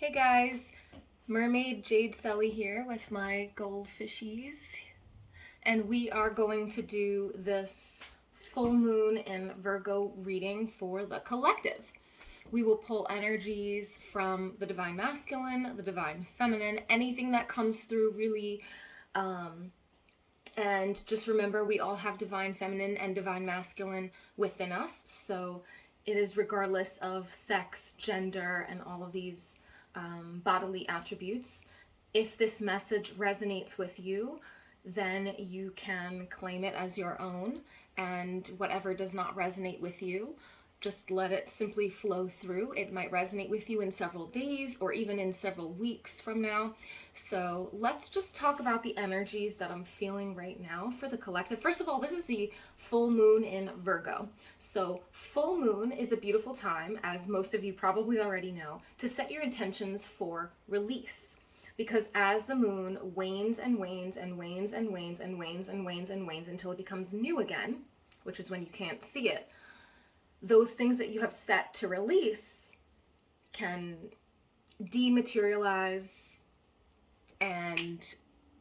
Hey guys, Mermaid Jade Celi here with my goldfishies, and we are going to do this full moon in Virgo reading for the collective. We will pull energies from the divine masculine, the divine feminine, anything that comes through really. And just remember, we all have divine feminine and divine masculine within us, so it is regardless of sex, gender, and all of these bodily attributes. If this message resonates with you, then you can claim it as your own, and whatever does not resonate with you, just let it simply flow through. It might resonate with you in several days or even in several weeks from now. So let's just talk about the energies that I'm feeling right now for the collective. First of all, this is the full moon in Virgo. So full moon is a beautiful time, as most of you probably already know, to set your intentions for release. Because as the moon wanes and wanes and wanes and wanes and wanes and wanes and wanes until it becomes new again, which is when you can't see it, those things that you have set to release can dematerialize and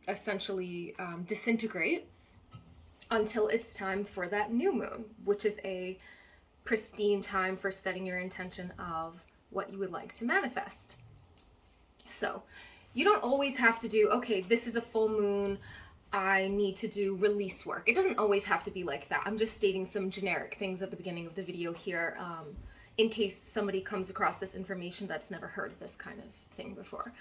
essentially disintegrate until it's time for that new moon, which is a pristine time for setting your intention of what you would like to manifest. So you don't always have to do, okay, this is a full moon, I need to do release work. It doesn't always have to be like that. I'm just stating some generic things at the beginning of the video here, in case somebody comes across this information that's never heard of this kind of thing before.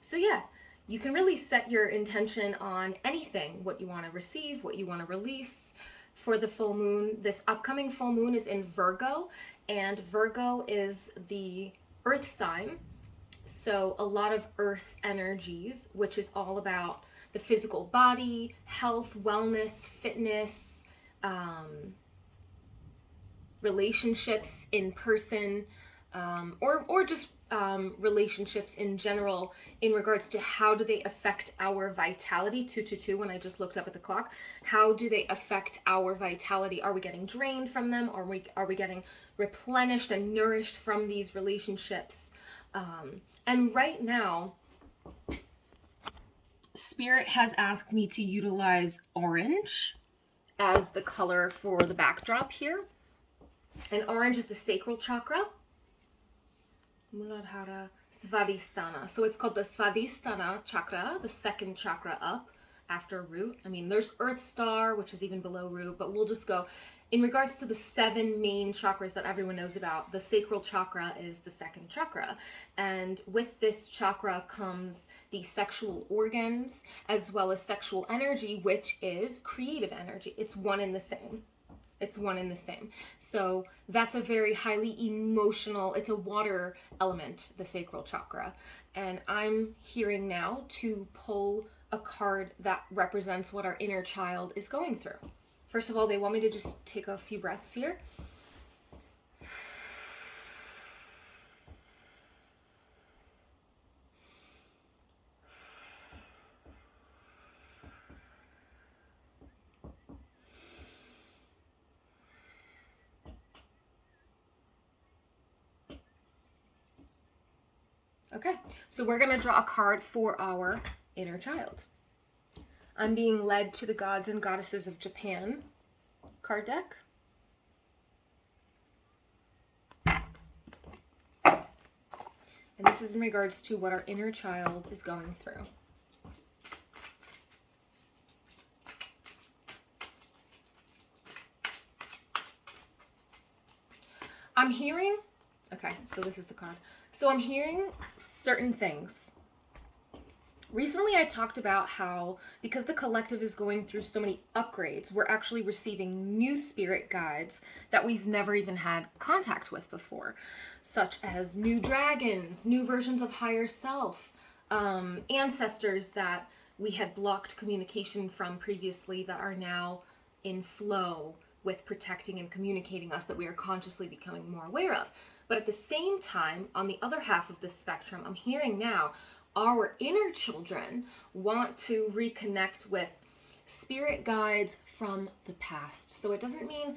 So yeah, you can really set your intention on anything, what you want to receive, what you want to release for the full moon. This upcoming full moon is in Virgo, and Virgo is the earth sign. So a lot of earth energies, which is all about the physical body, health, wellness, fitness, relationships in person, or just relationships in general in regards to how do they affect our vitality. 222, when I just looked up at the clock, how do they affect our vitality? Are we getting drained from them? Or are we getting replenished and nourished from these relationships? And right now, Spirit has asked me to utilize orange as the color for the backdrop here. And orange is the sacral chakra. Muladhara Svadhisthana. So it's called the Svadhisthana chakra, the second chakra up after root. I mean, there's Earth Star, which is even below root, but we'll just go in regards to the 7 main chakras that everyone knows about. The sacral chakra is the second chakra, and with this chakra comes the sexual organs as well as sexual energy, which is creative energy. It's one and the same. It's one and the same. So that's a very highly emotional, it's a water element, the sacral chakra. And I'm hearing now to pull a card that represents what our inner child is going through. First of all, they want me to just take a few breaths here. Okay, so we're gonna draw a card for our inner child. I'm being led to the Gods and Goddesses of Japan card deck. And this is in regards to what our inner child is going through. I'm hearing, okay, so this is the card. So I'm hearing certain things. Recently, I talked about how, because the collective is going through so many upgrades, we're actually receiving new spirit guides that we've never even had contact with before, such as new dragons, new versions of higher self, ancestors that we had blocked communication from previously that are now in flow with protecting and communicating us, that we are consciously becoming more aware of. But at the same time, on the other half of the spectrum, I'm hearing now our inner children want to reconnect with spirit guides from the past. So it doesn't mean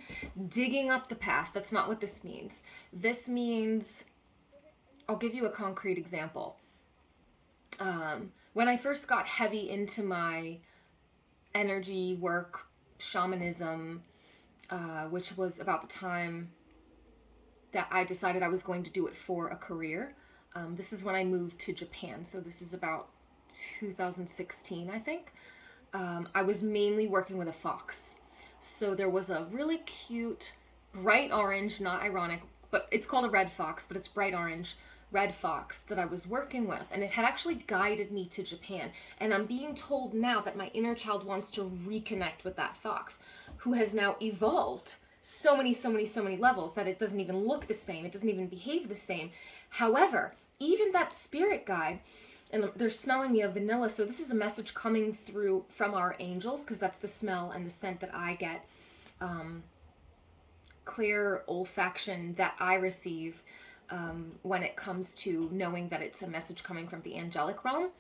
digging up the past. That's not what this means. This means I'll give you a concrete example. When I first got heavy into my energy work, shamanism, which was about the time that I decided I was going to do it for a career. This is when I moved to Japan. So this is about 2016, I think. I was mainly working with a fox. So there was a really cute, bright orange, not ironic, but it's called a red fox, but it's bright orange, red fox that I was working with. And it had actually guided me to Japan. And I'm being told now that my inner child wants to reconnect with that fox, who has now evolved so many levels that it doesn't even look the same. It doesn't even behave the same. However, even that spirit guide, and they're smelling me of vanilla, so this is a message coming through from our angels, because that's the smell and the scent that I get, clear olfaction that I receive when it comes to knowing that it's a message coming from the angelic realm.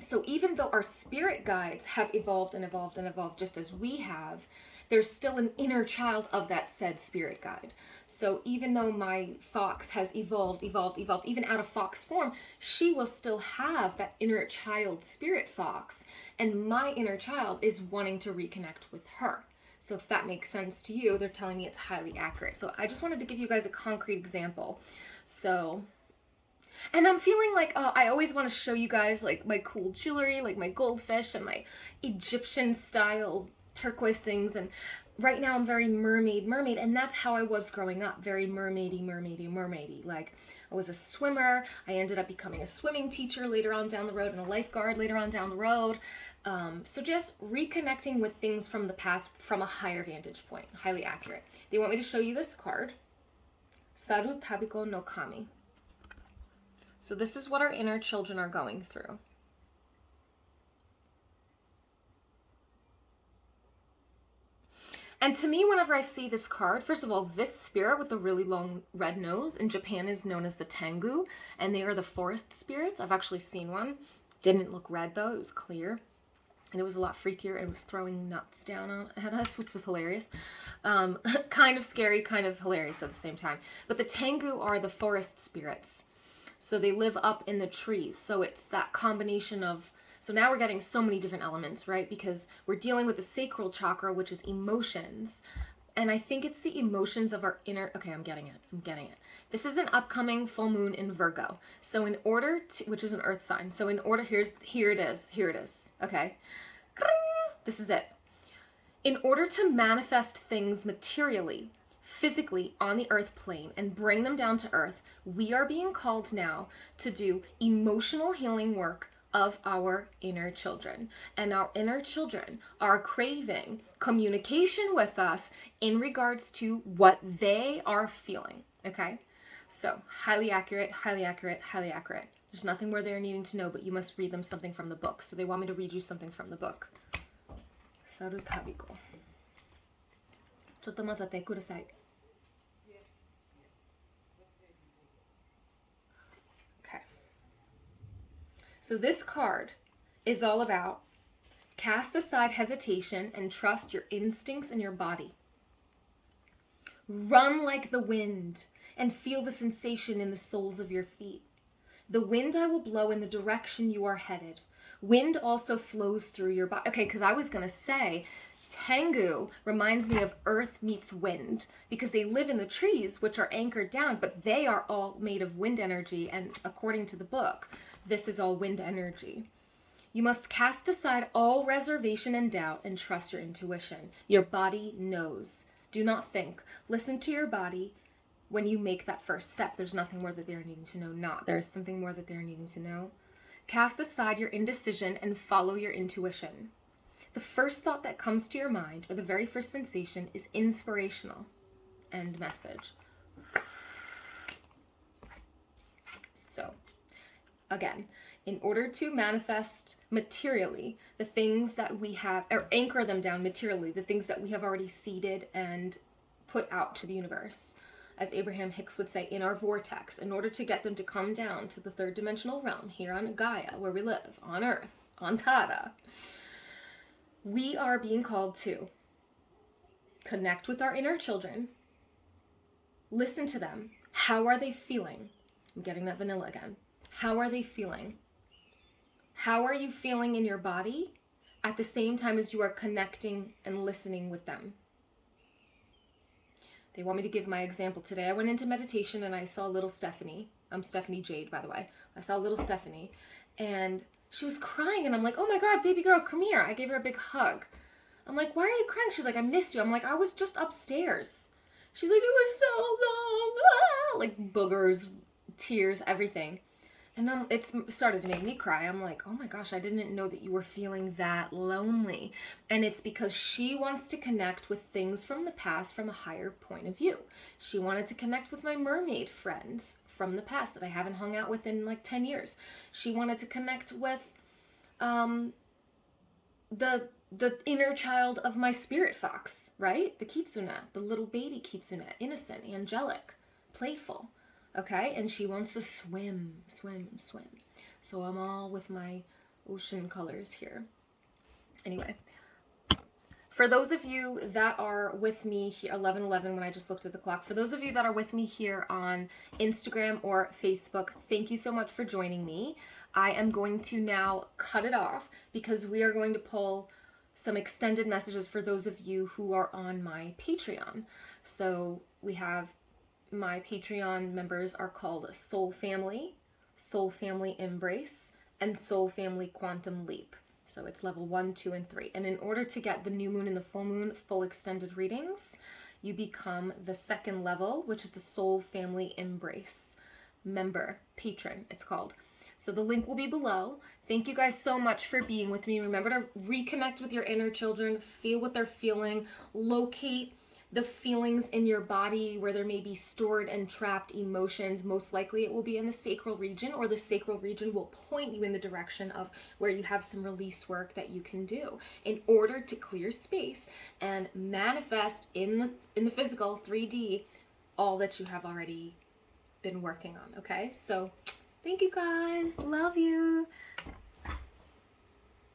So even though our spirit guides have evolved and evolved and evolved just as we have, there's still an inner child of that said spirit guide. So even though my fox has evolved, even out of fox form, she will still have that inner child spirit fox. And my inner child is wanting to reconnect with her. So if that makes sense to you, they're telling me it's highly accurate. So I just wanted to give you guys a concrete example. So, and I'm feeling like I always want to show you guys like my cool jewelry, like my goldfish and my Egyptian style turquoise things. And right now I'm very mermaid, and that's how I was growing up, very mermaidy. Like I was a swimmer. I ended up becoming a swimming teacher later on down the road and a lifeguard later on down the road. So just reconnecting with things from the past from a higher vantage point, highly accurate. They want me to show you this card, Saru Tabiko no Kami. So this is what our inner children are going through. And to me, whenever I see this card, first of all, this spirit with the really long red nose in Japan is known as the Tengu, and they are the forest spirits. I've actually seen one. Didn't look red though, it was clear. And it was a lot freakier and was throwing nuts down at us, which was hilarious. Kind of scary, kind of hilarious at the same time. But the Tengu are the forest spirits. So they live up in the trees. So it's that combination of, so now we're getting so many different elements, right? Because we're dealing with the sacral chakra, which is emotions. And I think it's the emotions of our inner, okay, I'm getting it. This is an upcoming full moon in Virgo. So in order to, which is an earth sign. So in order, here it is, okay? This is it. In order to manifest things materially, physically on the earth plane and bring them down to earth, we are being called now to do emotional healing work of our inner children. And our inner children are craving communication with us in regards to what they are feeling, okay? So highly accurate. There's nothing more they're needing to know, but you must read them something from the book. So they want me to read you something from the book. Saru Tabiko. Chotto matate kudasai. Okay. So this card is all about cast aside hesitation and trust your instincts and your body. Run like the wind and feel the sensation in the soles of your feet. The wind I will blow in the direction you are headed. Wind also flows through your body. Okay, because I was going to say, Tengu reminds me of earth meets wind, because they live in the trees, which are anchored down, but they are all made of wind energy, and according to the book, this is all wind energy. You must cast aside all reservation and doubt and trust your intuition. Your body knows. Do not think. Listen to your body. When you make that first step, there's nothing more that they're needing to know. There's something more that they're needing to know. Cast aside your indecision and follow your intuition. The first thought that comes to your mind, or the very first sensation, is inspirational. End message. So, again, in order to manifest materially the things that we have, or anchor them down materially, the things that we have already seeded and put out to the universe, as Abraham Hicks would say, in our vortex, in order to get them to come down to the third dimensional realm here on Gaia, where we live, on Earth, on Tara, we are being called to connect with our inner children, listen to them. How are they feeling? I'm getting that vanilla again. How are they feeling? How are you feeling in your body at the same time as you are connecting and listening with them? They want me to give my example today. I went into meditation and I saw little Stephanie. I'm Stephanie Jade, by the way. I saw little Stephanie and she was crying and I'm like, oh my God, baby girl, come here. I gave her a big hug. I'm like, why are you crying? She's like, I missed you. I'm like, I was just upstairs. She's like, it was so long. Ah! Like boogers, tears, everything. And then it started to make me cry. I'm like, oh my gosh, I didn't know that you were feeling that lonely. And it's because she wants to connect with things from the past from a higher point of view. She wanted to connect with my mermaid friends from the past that I haven't hung out with in like 10 years. She wanted to connect with the inner child of my spirit fox, right? The kitsune, the little baby kitsune, innocent, angelic, playful. Okay, and she wants to swim. So I'm all with my ocean colors here. Anyway, for those of you that are with me here, 11:11 when I just looked at the clock, for those of you that are with me here on Instagram or Facebook, thank you so much for joining me. I am going to now cut it off because we are going to pull some extended messages for those of you who are on my Patreon. So we have my Patreon members are called Soul Family Embrace, and Soul Family Quantum Leap. So it's level 1, 2, and 3. And in order to get the new moon and the full moon full extended readings, you become the second level, which is the Soul Family Embrace member, patron, it's called. So the link will be below. Thank you guys so much for being with me. Remember to reconnect with your inner children, feel what they're feeling, locate the feelings in your body where there may be stored and trapped emotions. Most likely it will be in the sacral region, or the sacral region will point you in the direction of where you have some release work that you can do in order to clear space and manifest in the physical 3D all that you have already been working on. Okay, so thank you guys, love you.